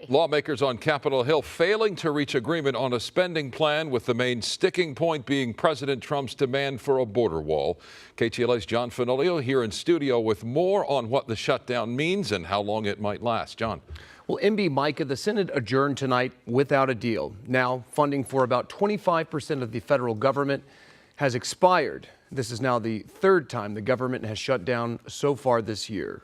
Lawmakers on Capitol Hill failing to reach agreement on a spending plan, with the main sticking point being President Trump's demand for a border wall. KTLA's John Fenolio here in studio with more on what the shutdown means and how long it might last. John. Well, MB Micah, the Senate adjourned tonight without a deal. Now, funding for about 25% of the federal government has expired. This is now the third time the government has shut down so far this year.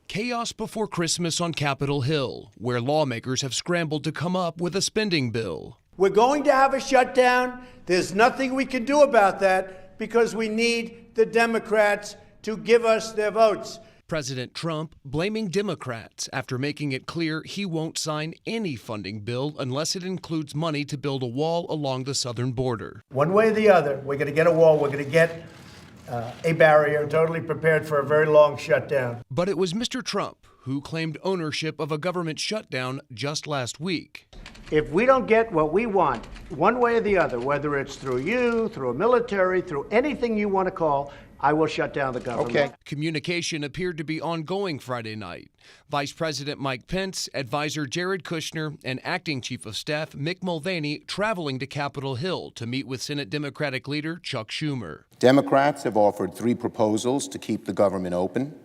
Chaos before Christmas on Capitol Hill, where lawmakers have scrambled to come up with a spending bill. We're going to have a shutdown. There's nothing we can do about that because we need the Democrats to give us their votes. President Trump blaming Democrats after making it clear he won't sign any funding bill unless it includes money to build a wall along the southern border. One way or the other, we're going to get a wall. We're going to get a barrier, totally prepared for a very long shutdown. But it was Mr. Trump who claimed ownership of a government shutdown just last week. If we don't get what we want, one way or the other, whether it's through you, through a military, through anything you want to call, I will shut down the government. Okay. Communication appeared to be ongoing Friday night. Vice President Mike Pence, advisor Jared Kushner, and acting chief of staff Mick Mulvaney traveling to Capitol Hill to meet with Senate Democratic leader Chuck Schumer. Democrats have offered 3 proposals to keep the government open,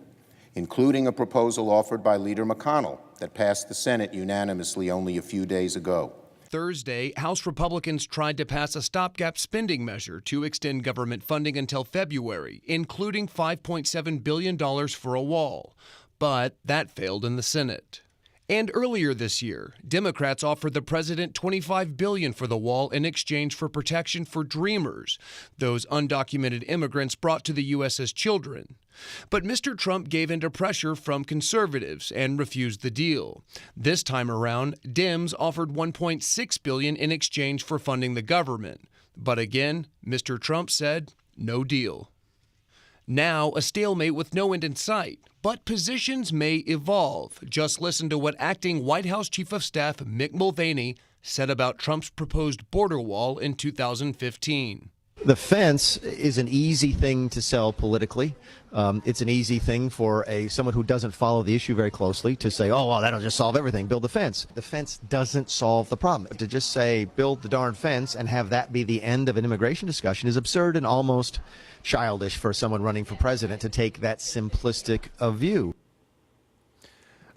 including a proposal offered by Leader McConnell that passed the Senate unanimously only a few days ago. Thursday, House Republicans tried to pass a stopgap spending measure to extend government funding until February, including $5.7 billion for a wall. But that failed in the Senate. And earlier this year, Democrats offered the president $25 billion for the wall in exchange for protection for Dreamers, those undocumented immigrants brought to the U.S. as children. But Mr. Trump gave in to pressure from conservatives and refused the deal. This time around, Dems offered $1.6 billion in exchange for funding the government. But again, Mr. Trump said, no deal. Now, a stalemate with no end in sight. But positions may evolve. Just listen to what acting White House Chief of Staff Mick Mulvaney said about Trump's proposed border wall in 2015. The fence is an easy thing to sell politically. It's an easy thing for someone who doesn't follow the issue very closely to say, oh, well, that'll just solve everything, build the fence. The fence doesn't solve the problem. To just say, build the darn fence and have that be the end of an immigration discussion is absurd and almost childish for someone running for president to take that simplistic a view.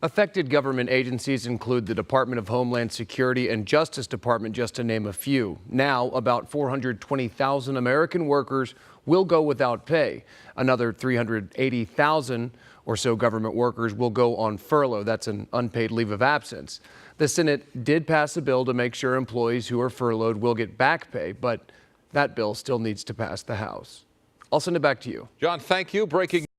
Affected government agencies include the Department of Homeland Security and Justice Department, just to name a few. Now, about 420,000 American workers will go without pay. Another 380,000 or so government workers will go on furlough. That's an unpaid leave of absence. The Senate did pass a bill to make sure employees who are furloughed will get back pay, but that bill still needs to pass the House. I'll send it back to you. John, thank you. Breaking